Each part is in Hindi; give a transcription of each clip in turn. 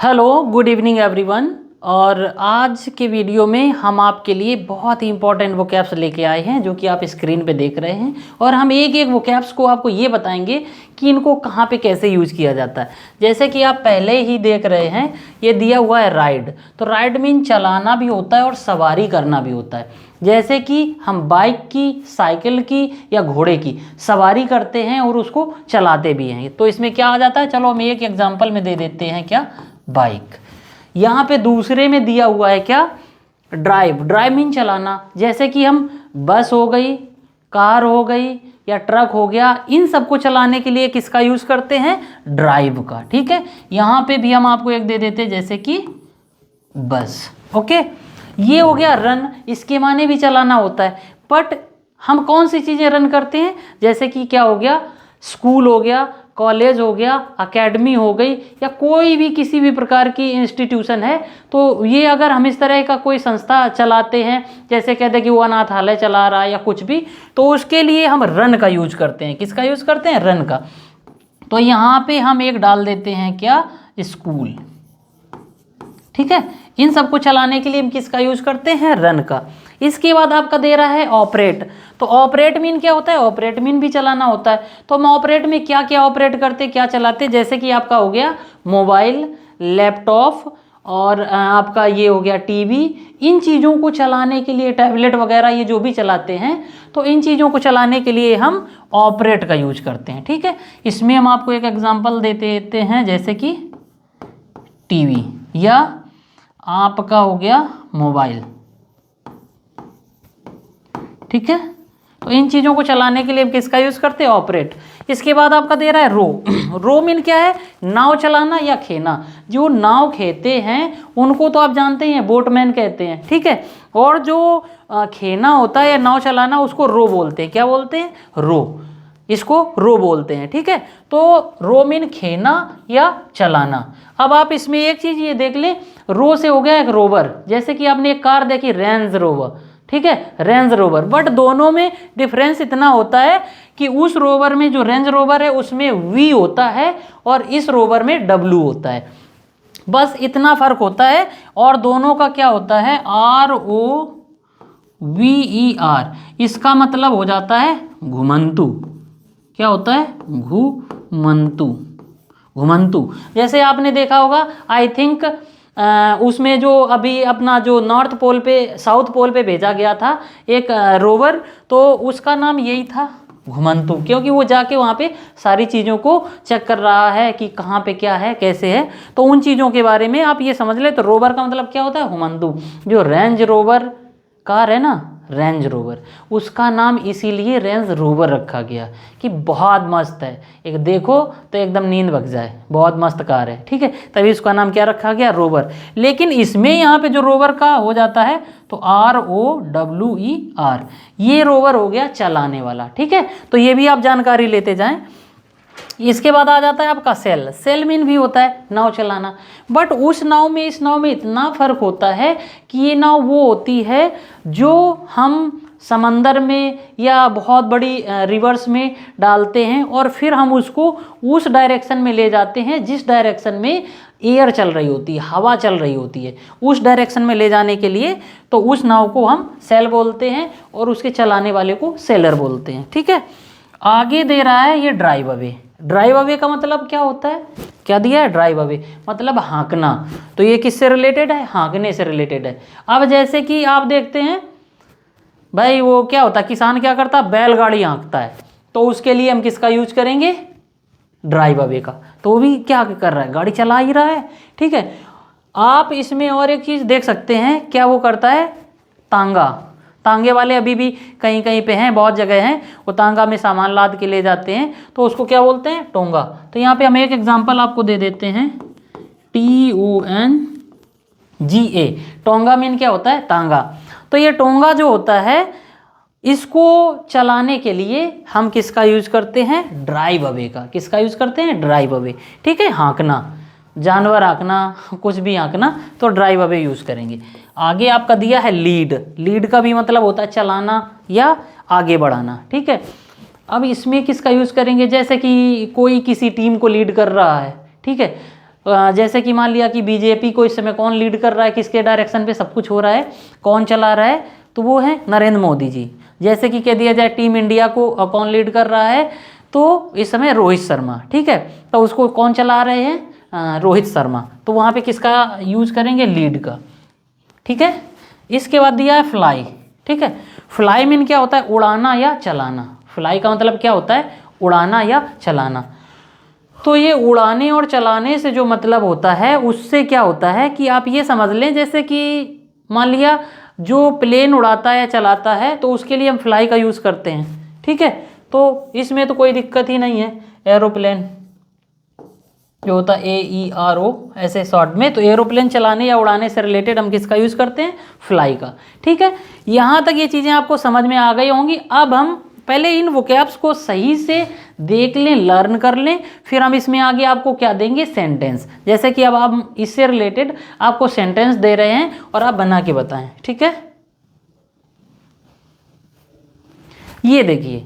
Hello, good evening everyone. और आज के वीडियो में हम आपके लिए बहुत ही इंपॉर्टेंट वोकैब्स लेके आए हैं जो कि आप स्क्रीन पे देख रहे हैं। और हम एक एक वोकैब्स को आपको ये बताएंगे कि इनको कहाँ पे कैसे यूज़ किया जाता है। जैसे कि आप पहले ही देख रहे हैं, ये दिया हुआ है राइड। तो राइड मीन चलाना भी होता है और सवारी करना भी होता है। जैसे कि हम बाइक की, साइकिल की या घोड़े की सवारी करते हैं और उसको चलाते भी हैं। तो इसमें क्या आ जाता है, चलो हम एक एग्जांपल में दे देते हैं। क्या? बाइक। यहाँ पे दूसरे में दिया हुआ है क्या? ड्राइव। ड्राइव मीन चलाना। जैसे कि हम बस हो गई, कार हो गई या ट्रक हो गया, इन सबको चलाने के लिए किसका यूज़ करते हैं? ड्राइव का। ठीक है, यहाँ पे भी हम आपको एक दे देते हैं जैसे कि बस। ओके, ये हो गया रन। इसके माने भी चलाना होता है। बट हम कौन सी चीज़ें रन करते हैं? जैसे कि क्या हो गया? स्कूल हो गया, कॉलेज हो गया, एकेडमी हो गई या कोई भी किसी भी प्रकार की इंस्टीट्यूशन है। तो ये अगर हम इस तरह का कोई संस्था चलाते हैं, जैसे कहते हैं कि वो अनाथालय चला रहा है या कुछ भी, तो उसके लिए हम रन का यूज करते हैं। किसका यूज करते हैं? रन का। तो यहाँ पे हम एक डाल देते हैं क्या? स्कूल। ठीक है, इन सबको चलाने के लिए हम किसका यूज करते हैं? रन का। इसके बाद आपका दे रहा है ऑपरेट। तो ऑपरेट मीन क्या होता है? ऑपरेट मीन भी चलाना होता है। तो हम ऑपरेट में क्या क्या ऑपरेट करते, क्या चलाते? जैसे कि आपका हो गया मोबाइल, लैपटॉप और आपका ये हो गया टीवी। इन चीज़ों को चलाने के लिए, टैबलेट वगैरह ये जो भी चलाते हैं, तो इन चीज़ों को चलाने के लिए हम ऑपरेट का यूज करते हैं। ठीक है, इसमें हम आपको एक एग्जाम्पल देते हैं जैसे कि टीवी या आपका हो गया मोबाइल। ठीक है, तो इन चीज़ों को चलाने के लिए हम किसका यूज़ करते हैं? ऑपरेट। इसके बाद आपका दे रहा है रो। रो मीन क्या है? नाव चलाना या खेना। जो नाव खेते हैं उनको तो आप जानते हैं बोटमैन कहते हैं। ठीक है, और जो खेना होता है या नाव चलाना उसको रो बोलते हैं। क्या बोलते हैं? रो। इसको रो बोलते हैं। ठीक है, तो रो मीन खेना या चलाना। अब आप इसमें एक चीज़ ये देख ले, रो से हो गया एक रोवर। जैसे कि आपने एक कार देखी रेंज रोवर। ठीक है, रेंज रोवर। बट दोनों में डिफरेंस इतना होता है कि उस रोवर में, जो रेंज रोवर है, उसमें वी होता है और इस रोवर में डब्ल्यू होता है। बस इतना फर्क होता है। और दोनों का क्या होता है? ROVER। इसका मतलब हो जाता है घुमंतु। क्या होता है? घुमंतु। घुमंतु। जैसे आपने देखा होगा, आई थिंक उसमें जो अभी अपना जो नॉर्थ पोल पे, साउथ पोल पे भेजा गया था एक रोवर, तो उसका नाम यही था, घुमंतु। क्योंकि वो जाके वहाँ पे सारी चीज़ों को चेक कर रहा है कि कहाँ पे क्या है, कैसे है। तो उन चीज़ों के बारे में आप ये समझ ले। तो रोवर का मतलब क्या होता है? घुमंतु। जो रेंज रोवर कार है ना, रेंज रोवर, उसका नाम इसीलिए रेंज रोवर रखा गया कि बहुत मस्त है। एक देखो तो एकदम नींद भग जाए, बहुत मस्त कार है। ठीक है, तभी उसका नाम क्या रखा गया? रोवर। लेकिन इसमें यहाँ पे जो रोवर का हो जाता है तो ROWER, ये रोवर हो गया चलाने वाला। ठीक है, तो ये भी आप जानकारी लेते जाएं। इसके बाद आ जाता है आपका सेल। सेल मीन भी होता है नाव चलाना। बट उस नाव में, इस नाव में इतना फर्क होता है कि ये नाव वो होती है जो हम समंदर में या बहुत बड़ी रिवर्स में डालते हैं और फिर हम उसको उस डायरेक्शन में ले जाते हैं जिस डायरेक्शन में एयर चल रही होती है, हवा चल रही होती है। उस डायरेक्शन में ले जाने के लिए तो उस नाव को हम सेल बोलते हैं और उसके चलाने वाले को सेलर बोलते हैं। ठीक है, आगे दे रहा है ये ड्राइव अवे। ड्राइव अवे का मतलब क्या होता है? क्या दिया है? ड्राइव अवे मतलब हाँकना। तो ये किससे रिलेटेड है? हाँकने से रिलेटेड है। अब जैसे कि आप देखते हैं भाई, वो क्या होता है, किसान क्या करता है? बैलगाड़ी हाँकता है। तो उसके लिए हम किसका यूज करेंगे? ड्राइव अवे का। तो वो भी क्या कर रहा है? गाड़ी चला ही रहा है। ठीक है, आप इसमें और एक चीज़ देख सकते हैं, क्या वो करता है? तांगा। तांगे वाले अभी भी कहीं कहीं पे हैं, बहुत जगह हैं। वो तांगा में सामान लाद के ले जाते हैं, तो उसको क्या बोलते हैं? टोंगा। तो यहाँ पे हम एक एग्जांपल आपको दे देते हैं, TONGA। टोंगा मीन क्या होता है? तांगा। तो ये टोंगा जो होता है, इसको चलाने के लिए हम किसका यूज करते हैं? ड्राइव अवे का। किसका यूज करते हैं? Drive away. ठीक है, हाँकना, जानवर हाँकना, कुछ भी हाँकना, तो ड्राइव अवे यूज़ करेंगे। आगे आपका दिया है लीड। लीड का भी मतलब होता है चलाना या आगे बढ़ाना। ठीक है, अब इसमें किसका यूज़ करेंगे? जैसे कि कोई किसी टीम को लीड कर रहा है। ठीक है, जैसे कि मान लिया कि बीजेपी को इस समय कौन लीड कर रहा है, किसके डायरेक्शन पे सब कुछ हो रहा है, कौन चला रहा है, तो वो है नरेंद्र मोदी जी। जैसे कि कह दिया जाए टीम इंडिया को कौन लीड कर रहा है, तो इस समय रोहित शर्मा, ठीक है, तो उसको कौन चला रहे हैं, रोहित शर्मा, तो वहाँ पे किसका यूज करेंगे, लीड का, ठीक है। इसके बाद दिया है फ्लाई, ठीक है। फ्लाई मीन क्या होता है, उड़ाना या चलाना। फ्लाई का मतलब क्या होता है, उड़ाना या चलाना। तो ये उड़ाने और चलाने से जो मतलब होता है, उससे क्या होता है कि आप ये समझ लें, जैसे कि मान लिया जो प्लेन उड़ाता है या चलाता है, तो उसके लिए हम फ्लाई का यूज़ करते हैं, ठीक है। तो इसमें तो कोई दिक्कत ही नहीं है। एरोप्लेन जो होता है AERO ऐसे शॉर्ट में, तो एरोप्लेन चलाने या उड़ाने से रिलेटेड हम किसका यूज़ करते हैं, फ्लाई का, ठीक है। यहाँ तक ये चीज़ें आपको समझ में आ गई होंगी। अब हम पहले इन वोकैब्स को सही से देख लें, लर्न कर लें, फिर हम इसमें आगे आपको क्या देंगे, सेंटेंस। जैसे कि अब हम इससे रिलेटेड आपको सेंटेंस दे रहे हैं और आप बना के बताएं, ठीक है। ये देखिए,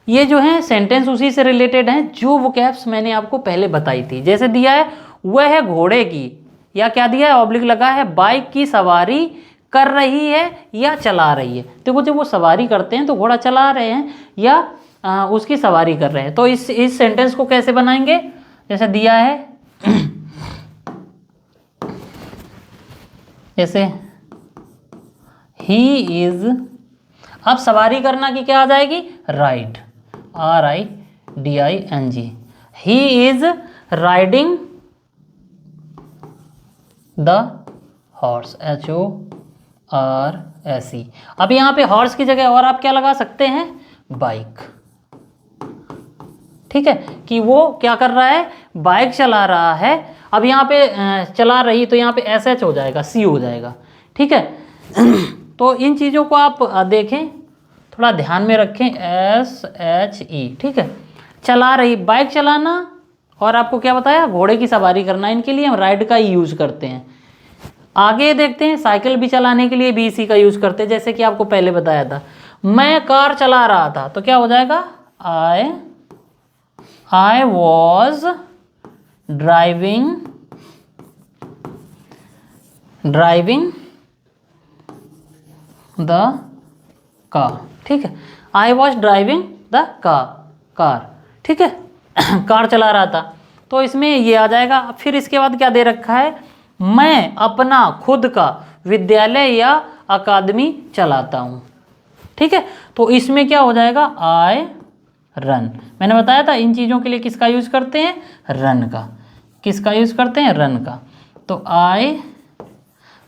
ये जो है सेंटेंस उसी से रिलेटेड हैं जो वोकैब्स मैंने आपको पहले बताई थी। जैसे दिया है वह है घोड़े की, या क्या दिया है, ऑब्लिक लगा है, बाइक की सवारी कर रही है या चला रही है। देखो जब वो सवारी करते हैं तो घोड़ा चला रहे हैं या उसकी सवारी कर रहे हैं। तो इस सेंटेंस को कैसे बनाएंगे, जैसे दिया है जैसे ही इज, अब सवारी करना की क्या आ जाएगी, ride, RIDING, he is riding the horse, HORSE। अब यहाँ पे हॉर्स की जगह और आप क्या लगा सकते हैं, बाइक, ठीक है, कि वो क्या कर रहा है, बाइक चला रहा है। अब यहाँ पे चला रही, तो यहाँ पे SH हो जाएगा, C हो जाएगा, ठीक है। तो इन चीज़ों को आप देखें, थोड़ा ध्यान में रखें, SHE, ठीक है। चला रही, बाइक चलाना, और आपको क्या बताया, घोड़े की सवारी करना, इनके लिए हम राइड का ही यूज़ करते हैं। आगे देखते हैं, साइकिल भी चलाने के लिए BC का यूज़ करते हैं। जैसे कि आपको पहले बताया था, मैं कार चला रहा था, तो क्या हो जाएगा, I was driving the car, ठीक है, I was driving the car, ठीक है। कार चला रहा था, तो इसमें ये आ जाएगा। फिर इसके बाद क्या दे रखा है, मैं अपना खुद का विद्यालय या अकादमी चलाता हूँ, ठीक है। तो इसमें क्या हो जाएगा, I रन। मैंने बताया था इन चीज़ों के लिए किसका यूज़ करते हैं, रन का, किसका यूज़ करते हैं, रन का। तो I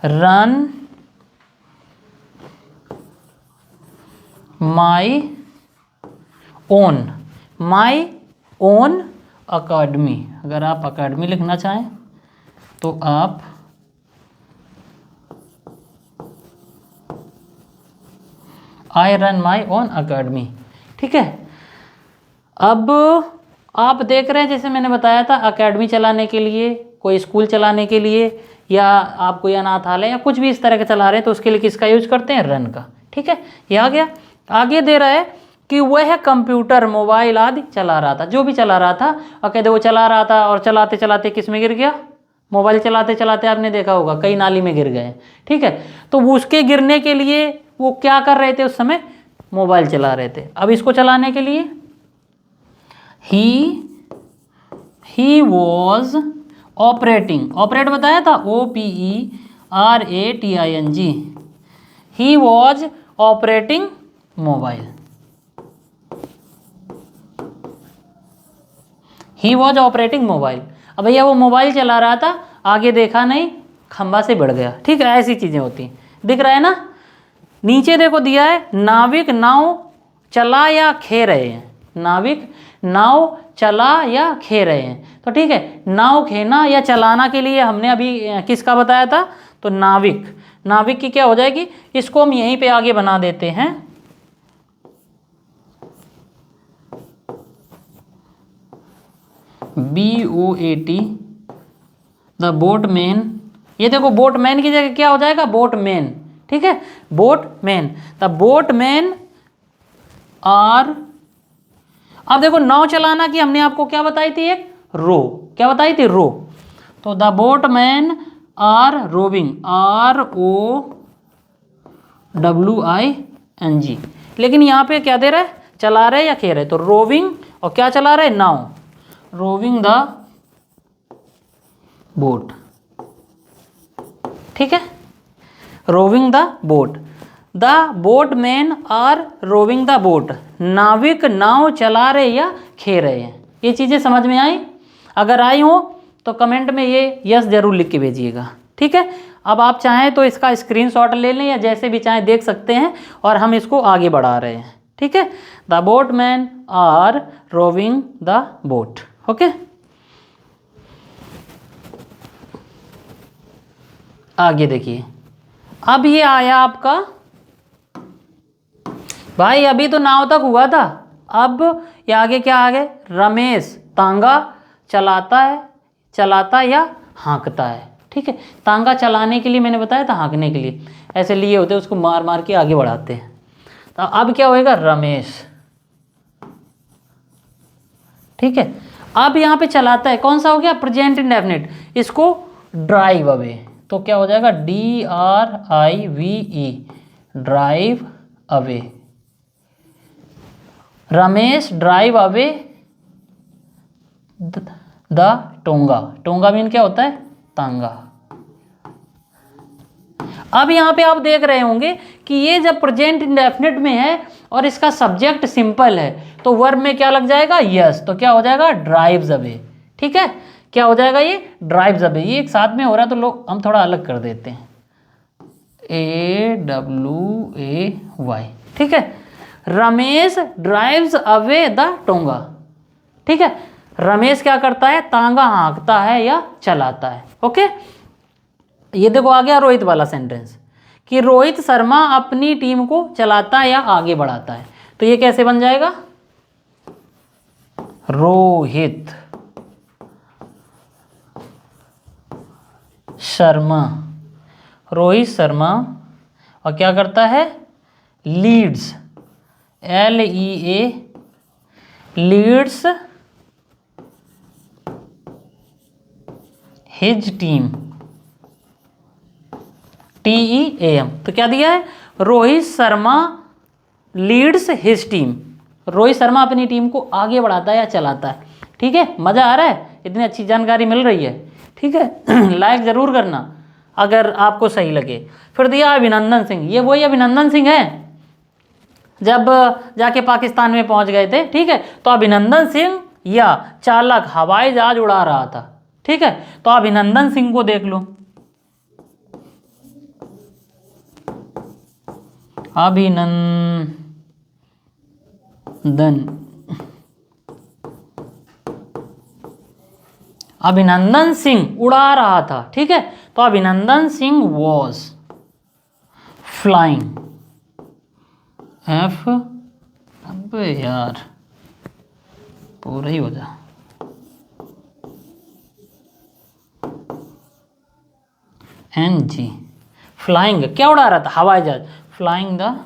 run my own academy. अगर आप अकेडमी लिखना चाहें तो आप I run my own academy, ठीक है। अब आप देख रहे हैं, जैसे मैंने बताया था, अकेडमी चलाने के लिए, कोई स्कूल चलाने के लिए, या आप कोई अनाथालय या कुछ भी इस तरह का चला रहे हैं, तो उसके लिए किसका यूज करते हैं, रन का, ठीक है। ये आ गया। आगे दे रहा है कि वह कंप्यूटर, मोबाइल आदि चला रहा था, जो भी चला रहा था, और कहते वो चला रहा था और चलाते चलाते किस में गिर गया, मोबाइल चलाते चलाते आपने देखा होगा कई नाली में गिर गए, ठीक है। तो उसके गिरने के लिए वो क्या कर रहे थे, उस समय मोबाइल चला रहे थे। अब इसको चलाने के लिए ही वॉज ऑपरेटिंग, ऑपरेट बताया था, OPERATING, he was operating mobile, he was operating mobile. अब भैया वो मोबाइल चला रहा था, आगे देखा नहीं, खंबा से बढ़ गया, ठीक है। ऐसी चीज़ें होती हैं, दिख रहा है ना। नीचे देखो दिया है, नाविक नाव चला या खे रहे हैं, नाविक नाव चला या खे रहे हैं। तो ठीक है, नाव खेना या चलाना के लिए हमने अभी किसका बताया था, तो नाविक, नाविक की क्या हो जाएगी, इसको हम यहीं पे आगे बना देते हैं, BOAT, द बोटमैन। ये देखो बोटमैन की जगह क्या हो जाएगा, बोटमैन, ठीक है, बोटमैन, द बोटमैन आर। अब देखो नाव चलाना की हमने आपको क्या बताई थी, एक रो, क्या बताई थी, रो। तो the boatman are rowing, ROWING। लेकिन यहाँ पे क्या दे रहा है, चला रहे या खे रहे, तो रोविंग और क्या चला रहे, नाउ, रोविंग द बोट। ठीक है, rowing the boat, the boatman are rowing the boat, नाविक नाव चला रहे या खे रहे हैं। ये चीज़ें समझ में आई? अगर आई हो तो कमेंट में ये यस जरूर लिख के भेजिएगा। ठीक है, अब आप चाहें तो इसका स्क्रीनशॉट ले लें या जैसे भी चाहें देख सकते हैं, और हम इसको आगे बढ़ा रहे हैं। ठीक है, the boatman are rowing the boat. Okay, आगे देखिए, अब ये आया आपका, भाई अभी तो नाव तक हुआ था, अब ये आगे क्या आ गए, रमेश तांगा चलाता या हाँकता है। ठीक है, तांगा चलाने के लिए मैंने बताया था, हाँकने के लिए ऐसे लिए होते हैं, उसको मार मार के आगे बढ़ाते हैं। तो अब क्या होएगा, रमेश। ठीक है, अब यहाँ पे चलाता है, कौन सा हो गया, प्रेजेंट इंडेफिनिट, इसको ड्राइव अवे, तो क्या हो जाएगा, DRIVE, drive away, Ramesh drive away the tonga. Tonga mean क्या होता है, तांगा। अब यहाँ पे आप देख रहे होंगे कि ये जब प्रेजेंट इंडेफिनिट में है और इसका सब्जेक्ट सिंपल है, तो वर्ब में क्या लग जाएगा, यस, तो क्या हो जाएगा, ड्राइव्स अवे। ठीक है, क्या हो जाएगा, ये ड्राइव्स अवे। ये एक साथ में हो रहा है तो लोग हम थोड़ा अलग कर देते हैं, AWAY। ठीक है, Ramesh drives away the tonga. ठीक है, रमेश क्या करता है, तांगा हाँकता है या चलाता है। ओके, ये देखो आ गया रोहित वाला सेंटेंस कि रोहित शर्मा अपनी टीम को चलाता है या आगे बढ़ाता है। तो ये कैसे बन जाएगा, रोहित शर्मा, रोहित शर्मा और क्या करता है, leads, LEA, leads his team, TEAM। तो क्या दिया है, Rohit Sharma leads his team, Rohit Sharma अपनी टीम को आगे बढ़ाता है या चलाता है। ठीक है, मज़ा आ रहा है, इतनी अच्छी जानकारी मिल रही है। ठीक है, लाइक ज़रूर करना अगर आपको सही लगे। फिर दिया अभिनंदन सिंह, ये वही अभिनंदन सिंह है जब जाके पाकिस्तान में पहुंच गए थे। ठीक है, तो अभिनंदन सिंह या चालक हवाई जहाज उड़ा रहा था। ठीक है, तो अभिनंदन सिंह को देख लो, अभिनंदन सिंह उड़ा रहा था। ठीक है, तो अभिनंदन सिंह वॉज फ्लाइंग, अबे यार पूरा ही हो जा, NG, फ्लाइंग क्या उड़ा रहा था, हवाई जहाज, flying the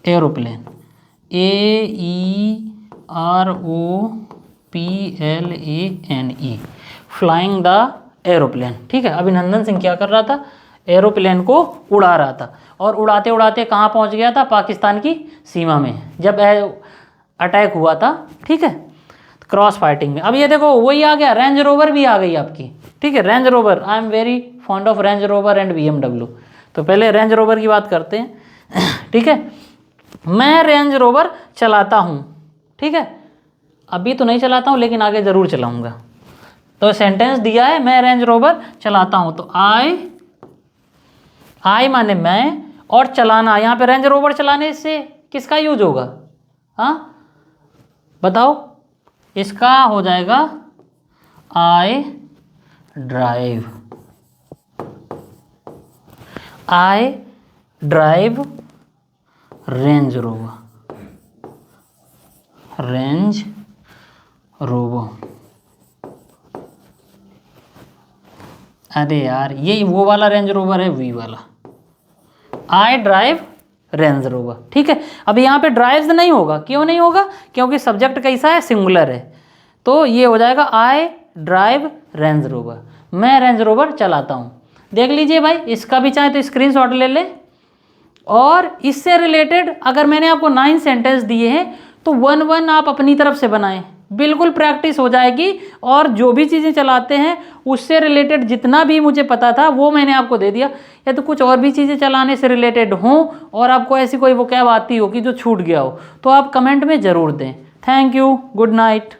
aeroplane, AEROPLANE, flying the aeroplane. ठीक है, अभिनंदन सिंह क्या कर रहा था, एरोप्लेन को उड़ा रहा था, और उड़ाते उड़ाते कहाँ पहुँच गया था, पाकिस्तान की सीमा में जब अटैक हुआ था। ठीक है, क्रॉस फाइटिंग में। अब ये देखो वही आ गया, रेंज रोवर भी आ गई आपकी। ठीक है, range rover, I am very fond of range rover and BMW। तो पहले रेंज रोवर की बात करते हैं। ठीक है, मैं रेंज रोवर चलाता हूँ। ठीक है, अभी तो नहीं चलाता हूँ लेकिन आगे ज़रूर चलाऊँगा। तो सेंटेंस दिया है मैं रेंज रोवर चलाता हूँ, तो आई माने मैं, और चलाना, यहाँ पे रेंज रोवर चलाने से किसका यूज होगा, हाँ बताओ, इसका हो जाएगा आई ड्राइव रेंज रोवर। अरे यार ये वो वाला रेंज रोवर है, वी वाला, आई ड्राइव रेंज रोवर। ठीक है, अब यहाँ पे ड्राइव्स नहीं होगा, क्यों नहीं होगा, क्योंकि सब्जेक्ट कैसा है, सिंगुलर है। तो ये हो जाएगा आई ड्राइव रेंज रोवर, मैं रेंज रोवर चलाता हूँ। देख लीजिए भाई, इसका भी चाहे तो स्क्रीनशॉट ले ले। और इससे रिलेटेड अगर मैंने आपको 9 सेंटेंस दिए हैं तो 1-1 आप अपनी तरफ से बनाएं, बिल्कुल प्रैक्टिस हो जाएगी। और जो भी चीज़ें चलाते हैं उससे रिलेटेड जितना भी मुझे पता था वो मैंने आपको दे दिया। या तो कुछ और भी चीज़ें चलाने से रिलेटेड हों और आपको ऐसी कोई वोकैब आती हो कि जो छूट गया हो तो आप कमेंट में ज़रूर दें। Thank you, good night.